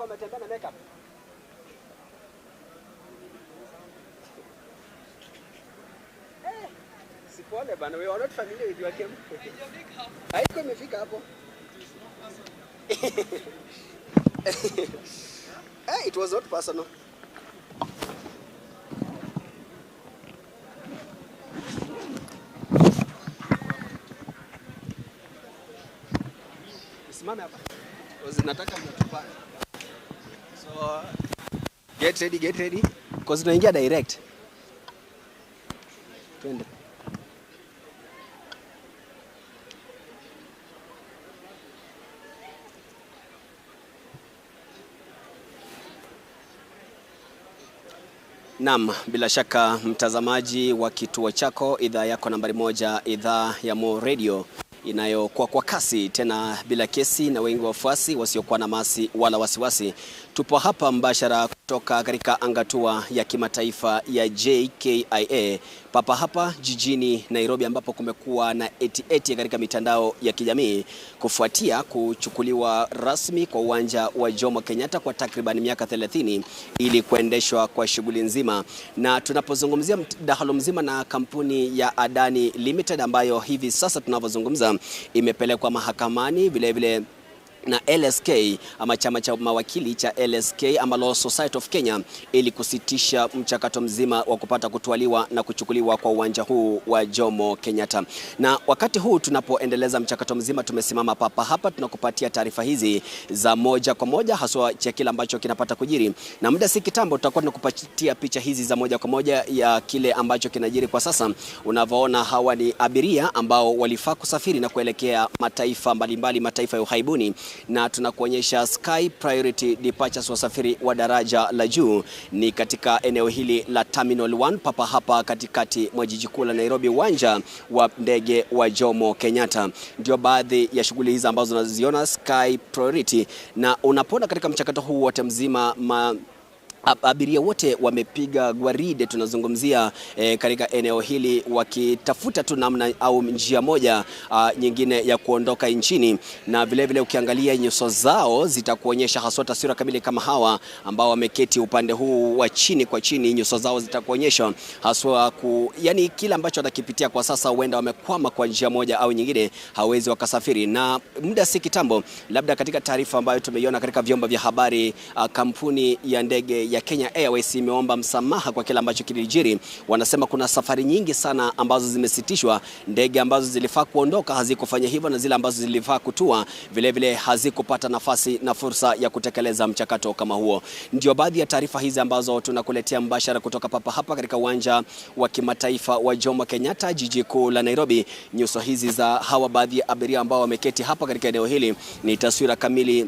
wako umetembea na makeup. Sipole bana, we are not familiar with your game. Haiko imefika hapo. Hey, it was not personal. Simame hapa. Nataka mtupane. So get ready because tunaingia direct. Twende. Naam, bila shaka mtazamaji wa kituo chako, idhaa yako nambari 1, idhaa ya Mo Radio, inayokuwa kwa kasi tena bila kesi na wengi wafuasi wasiokuwa na masi wala wasiwasi. Tupo hapa mbashara kutoka katika angatua ya kimataifa ya JKIA papa hapa jijini Nairobi, ambapo kumekuwa na eti katika mitandao ya kijamii kufuatia kuchukuliwa rasmi kwa uwanja wa Jomo Kenyatta kwa takriban miaka 30 ili kuendeshwa kwa shughuli nzima. Na tunapozungumzia mdahalo mzima na kampuni ya Adani Limited ambayo hivi sasa tunavyozungumza imepelekwa mahakamani, vile na LSK ama chama cha mawakili cha LSK ama Law Society of Kenya, ili kusitisha mchakato mzima wa kupata kutwaliwa na kuchukuliwa kwa uwanja huu wa Jomo Kenyatta. Na wakati huu tunapoendeleza mchakato mzima, tumesimama papa hapa tunakupatia taarifa hizi za moja kwa moja, haswa cha kile ambacho kinapata kujiri. Na muda si kitambo tutakuwa tunakupatia picha hizi za moja kwa moja ya kile ambacho kinajiri kwa sasa. Unavyoona, hawa ni abiria ambao walifaa kusafiri na kuelekea mataifa mbalimbali, mataifa ya uhaibuni, na tunakuonyesha Sky Priority Departures, wasafiri wa daraja la juu. Ni katika eneo hili la Terminal 1 papa hapa katikati mwa jiji kuu la Nairobi, uwanja wa ndege wa Jomo Kenyatta. Ndio baadhi ya shughuli hizi ambazo unaziona Sky Priority, na unapona katika mchakato huu wote mzima abiria wote wamepiga gwaride. Tunazungumzia katika eneo hili wakitafuta tu namna au njia moja nyingine ya kuondoka nchini, na vile ukiangalia nyuso zao zitakuonyesha haswa taswira kamili kama hawa ambao wameketi upande huu wa chini kwa chini. Nyuso zao zitakuonyesha haswa yani kila ambacho watakipitia kwa sasa. Huenda wamekwama kwa njia moja au nyingine, hawezi wakasafiri. Na muda si kitambo, labda katika taarifa ambayo tumeiona katika vyombo vya habari, kampuni ya ndege ya Kenya Airways imeomba msamaha kwa kila ambacho kilijiri. Wanasema kuna safari nyingi sana ambazo zimesitishwa, ndege ambazo zilifaa kuondoka hazikufanya hivyo, na zile ambazo zilifaa kutua vile hazikupata nafasi na fursa ya kutekeleza mchakato kama huo. Ndio baadhi ya taarifa hizi ambazo tunakuletea mbashara kutoka papa hapa katika uwanja wa kimataifa wa Jomo Kenyatta, jiji kuu la Nairobi. Nyuso hizi za hawa baadhi ya abiria ambao wameketi hapa katika eneo hili ni taswira kamili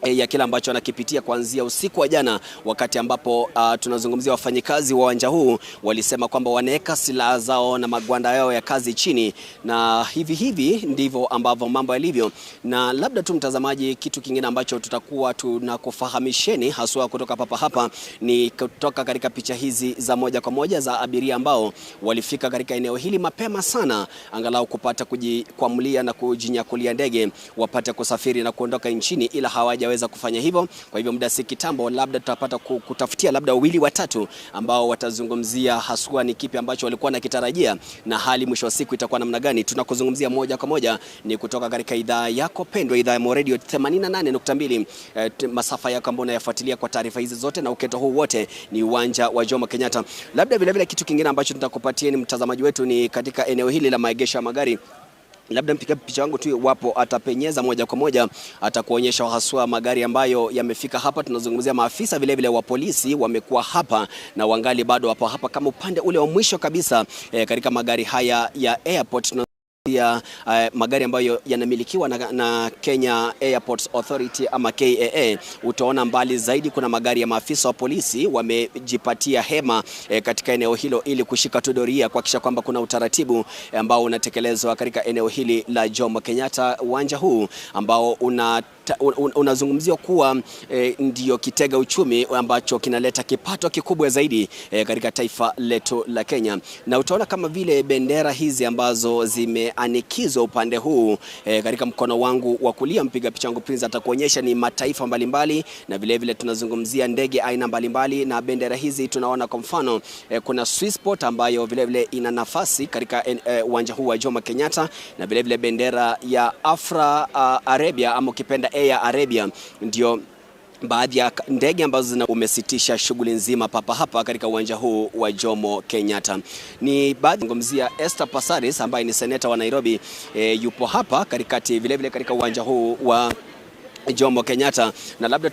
ya kila ambacho anakipitia kuanzia usiku wa jana, wakati ambapo tunazungumzia wafanyikazi wa uwanja huu walisema kwamba wanaweka silaha zao na magwanda yao ya kazi chini, na hivi ndivyo ambavyo mambo yalivyo. Na labda tu mtazamaji, kitu kingine ambacho tutakuwa tunakufahamisheni haswa kutoka papa hapa ni kutoka katika picha hizi za moja kwa moja za abiria ambao walifika katika eneo hili mapema sana, angalau kupata kujikwamulia na kujinyakulia ndege wapate kusafiri na kuondoka nchini, ila hawajaweza kufanya hivyo. Kwa hivyo muda si kitambo labda tutapata kutafutia labda wawili watatu ambao watazungumzia haswa ni kipi ambacho walikuwa nakitarajia na hali mwisho wa siku itakuwa namna gani. Tunakuzungumzia moja kwa moja ni kutoka katika idhaa yako pendwa, idhaa ya Mo Radio 88.2, masafa yako ambayo unayafuatilia kwa taarifa hizi zote, na uketo huu wote ni uwanja wa Jomo Kenyatta. Labda vile kitu kingine ambacho tutakupatia ni mtazamaji wetu ni katika eneo hili la maegesho ya magari. Labda mpiga picha wangu tu wapo atapenyeza moja kwa moja, atakuonyesha haswa magari ambayo yamefika hapa. Tunazungumzia maafisa vile wa polisi wamekuwa hapa na wangali bado wapo hapa kama upande ule wa mwisho kabisa katika magari haya ya airport. Ya magari ambayo yanamilikiwa na Kenya Airports Authority ama KAA. Utaona mbali zaidi kuna magari ya maafisa wa polisi wamejipatia hema katika eneo hilo ili kushika doria kuhakikisha kwamba kuna utaratibu ambao unatekelezwa katika eneo hili la Jomo Kenyatta, uwanja huu ambao unazungumzia kuwa ndio kitega uchumi ambacho kinaleta kipato kikubwa zaidi katika taifa letu la Kenya, na utaona kama vile bendera hizi ambazo zimeanikizwa upande huu katika mkono wangu wa kulia, mpiga picha wangu Prince atakuonyesha ni mataifa mbalimbali, na vile vile tunazungumzia ndege aina mbalimbali, na bendera hizi tunaona kwa mfano kuna Swissport ambayo vile vile ina nafasi katika uwanja huu wa Jomo Kenyatta, na vile vile bendera ya Arabia ama ukipenda Air Arabia ndio baadhi ya ndege ambazo umesitisha shughuli nzima papa hapa katika uwanja huu wa Jomo Kenyatta. Ni baadhi ngomzia Esther Passaris ambaye ni seneta wa Nairobi, yupo hapa katikati vile vile katika uwanja huu wa Jomo Kenyatta, na labda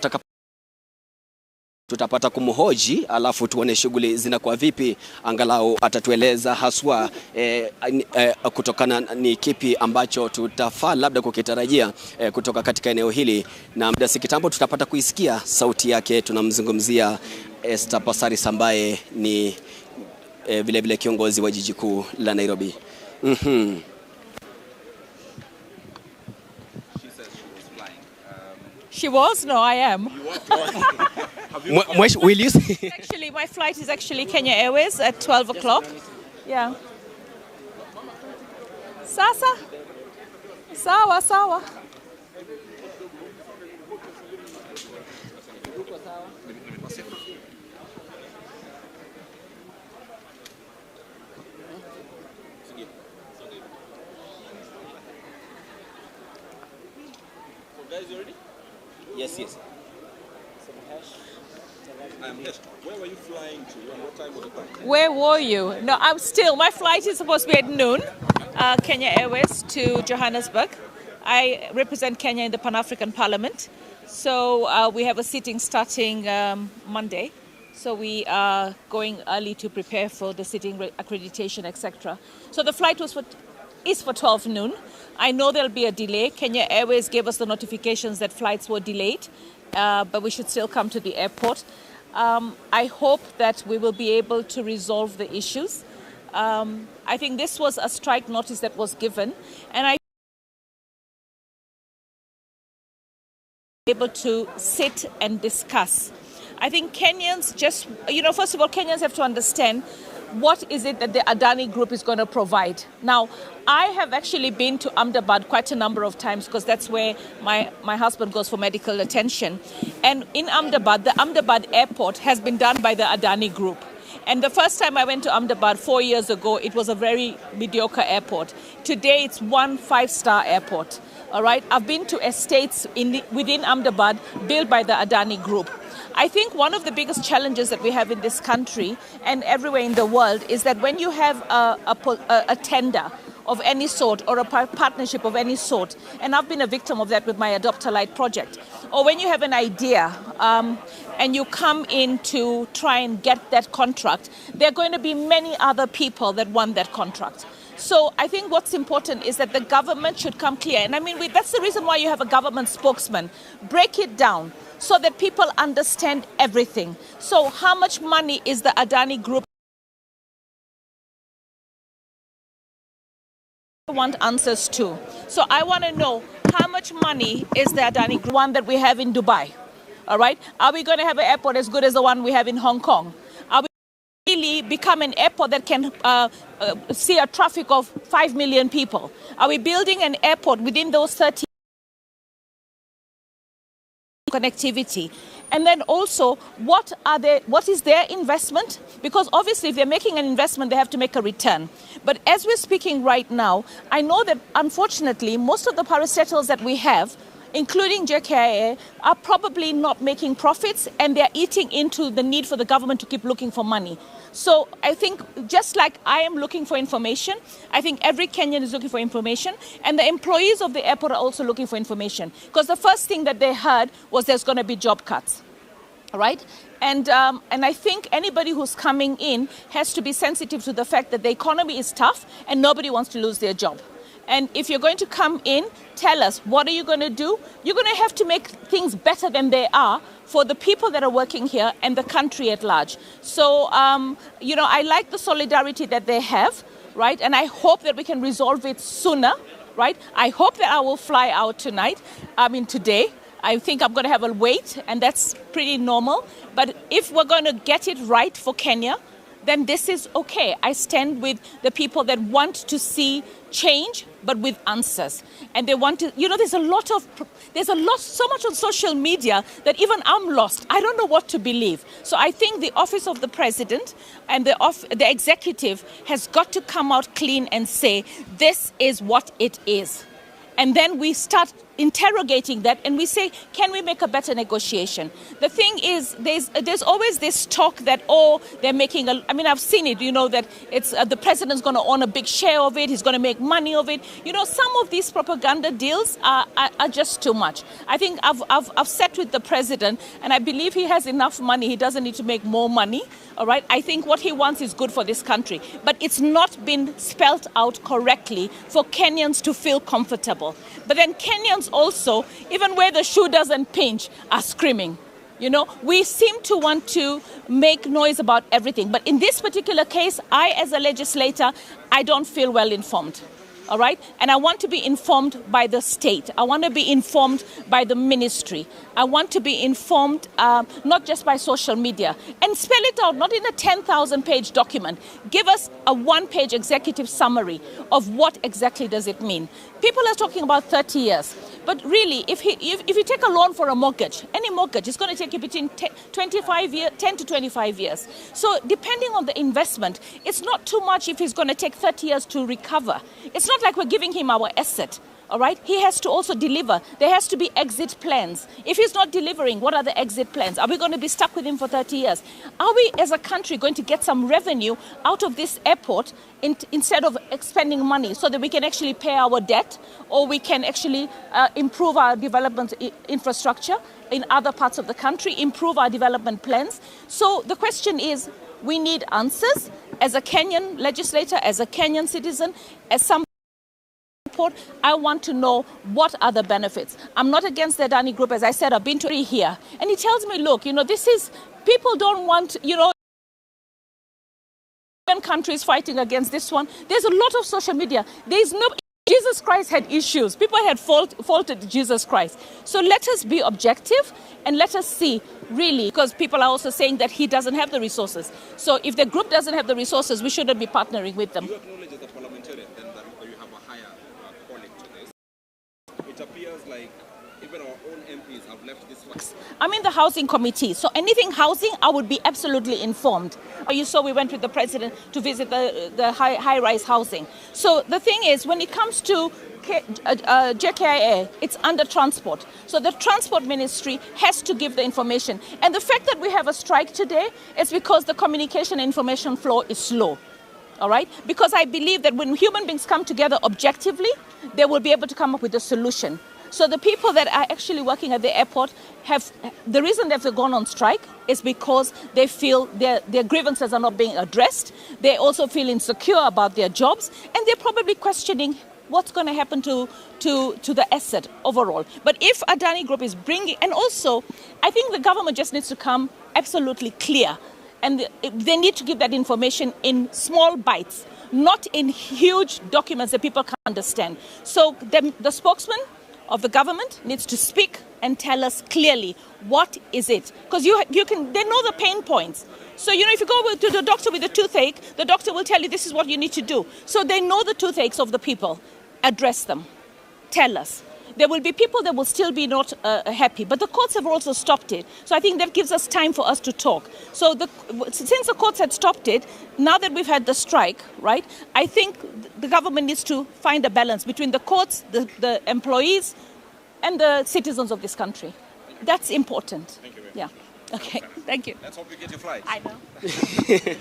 tutapata kumhoji alafu tuone shughuli zinakuwa vipi, angalau atatueleza haswa kutokana ni kipi ambacho tutafaa labda kukitarajia kutoka katika eneo hili, na muda si kitambo tutapata kuisikia sauti yake. Tunamzungumzia Esther Passaris ambaye ni vile vile kiongozi wa jiji kuu la Nairobi. She was? No, I am. Will you see? Actually, my flight is actually Kenya Airways at 12 o'clock. Yeah. Sasa? Sawa, sawa. Guys, you ready? Yes. Where were you flying to? What time was the flight? Where were you? No, my flight is supposed to be at noon, Kenya Airways to Johannesburg. I represent Kenya in the Pan-African Parliament. So we have a sitting starting Monday. So we are going early to prepare for the sitting accreditation, etc. So the flight is for 12 noon. I know there'll be a delay. Kenya Airways gave us the notifications that flights were delayed, but we should still come to the airport. I hope that we will be able to resolve the issues. I think this was a strike notice that was given, and I able to sit and discuss. I think Kenyans just, first of all, Kenyans have to understand what is it that the Adani Group is going to provide. Now, I have actually been to Ahmedabad quite a number of times because that's where my husband goes for medical attention. And in Ahmedabad, the Ahmedabad airport has been done by the Adani Group. And the first time I went to Ahmedabad 4 years ago, it was a very mediocre airport. Today, it's 1 5-star airport. All right, I've been to estates within Ahmedabad built by the Adani Group. I think one of the biggest challenges that we have in this country and everywhere in the world is that when you have a tender of any sort or a partnership of any sort, and I've been a victim of that with my Adopt a Light project, or when you have an idea and you come in to try and get that contract, there are going to be many other people that want that contract. So I think what's important is that the government should come clear. And I mean, that's the reason why you have a government spokesman. Break it down so that people understand everything. So how much money is the Adani Group? I want answers to. So I want to know how much money is the Adani Group, one that we have in Dubai. All right. Are we going to have an airport as good as the one we have in Hong Kong? Are we really become an airport that can see a traffic of 5 million people? Are we building an airport within those 30 connectivity? And then also, what is their investment? Because obviously if they're making an investment, they have to make a return. But as we're speaking right now, I know that unfortunately, most of the parastatals that we have, including JKIA, are probably not making profits, and they're eating into the need for the government to keep looking for money. So I think just like I am looking for information, I think every Kenyan is looking for information, and the employees of the airport are also looking for information. Because the first thing that they heard was there's going to be job cuts, right? And I think anybody who's coming in has to be sensitive to the fact that the economy is tough and nobody wants to lose their job. And if you're going to come in, tell us, what are you going to do? You're going to have to make things better than they are for the people that are working here and the country at large. So, I like the solidarity that they have, right? And I hope that we can resolve it sooner, right? I hope that I will fly out today, I think I'm going to have a wait, and that's pretty normal. But if we're going to get it right for Kenya, then this is okay. I stand with the people that want to see change, but with answers. And they want to, there's so much on social media that even I'm lost. I don't know what to believe. So I think the office of the president and the executive has got to come out clean and say, this is what it is. And then we start interrogating that and we say, can we make a better negotiation? The thing is, there's always this talk that, they're making I've seen it, that it's the president's going to own a big share of it, he's going to make money of it. Some of these propaganda deals are just too much. I think I've sat with the president and I believe he has enough money. He doesn't need to make more money. All right. I think what he wants is good for this country, but it's not been spelt out correctly for Kenyans to feel comfortable. But then Kenyans also, even where the shoe doesn't pinch, are screaming. We seem to want to make noise about everything. But in this particular case, I, as a legislator, I don't feel well informed. All right. And I want to be informed by the state. I want to be informed by the ministry. I want to be informed not just by social media. And spell it out, not in a 10,000-page document. Give us a one-page executive summary of what exactly does it mean. People are talking about 30 years. But really, if you take a loan for a mortgage, any mortgage, it's going to take you between 10 to 25 years. So depending on the investment, it's not too much if he's going to take 30 years to recover. It's not like we're giving him our asset. All right. He has to also deliver. There has to be exit plans. If he's not delivering, what are the exit plans? Are we going to be stuck with him for 30 years? Are we as a country going to get some revenue out of this airport instead of expending money so that we can actually pay our debt, or we can actually improve our development infrastructure in other parts of the country, improve our development plans? So the question is, we need answers as a Kenyan legislator, as a Kenyan citizen, as some. I want to know what are the benefits. I'm not against the Adani Group. As I said, I've been to here. And he tells me, look, people don't want, countries fighting against this one. There's a lot of social media. Jesus Christ had issues. People had faulted Jesus Christ. So let us be objective and let us see really, because people are also saying that he doesn't have the resources. So if the group doesn't have the resources, we shouldn't be partnering with them. You acknowledge as a parliamentarian then that you have a higher calling to this. It appears like even our own MPs have left this fact. I'm in the housing committee, so anything housing, I would be absolutely informed. You saw we went with the president to visit the high-rise housing. So the thing is, when it comes to JKIA, it's under transport. So the transport ministry has to give the information. And the fact that we have a strike today is because the communication and information flow is slow. All right? Because I believe that when human beings come together objectively, they will be able to come up with a solution. So the people that are actually working at the airport the reason they've gone on strike is because they feel their grievances are not being addressed. They also feel insecure about their jobs, and they're probably questioning what's going to happen to the asset overall. But if Adani Group is bringing, and also I think the government just needs to come absolutely clear, and they need to give that information in small bites, not in huge documents that people can't understand. So the spokesman of the government needs to speak and tell us clearly what is it, because they know the pain points. So if you go to the doctor with a toothache, the doctor will tell you this is what you need to do. So they know the toothaches of the people. Address them. Tell us. There will be people that will still be not happy, but the courts have also stopped it. So I think that gives us time for us to talk. So since the courts had stopped it, now that we've had the strike, right, I think the government needs to find a balance between the courts, the employees, and the citizens of this country. That's important. Thank you very much. Yeah. Okay. Thank you. Let's hope you get your flight. I know.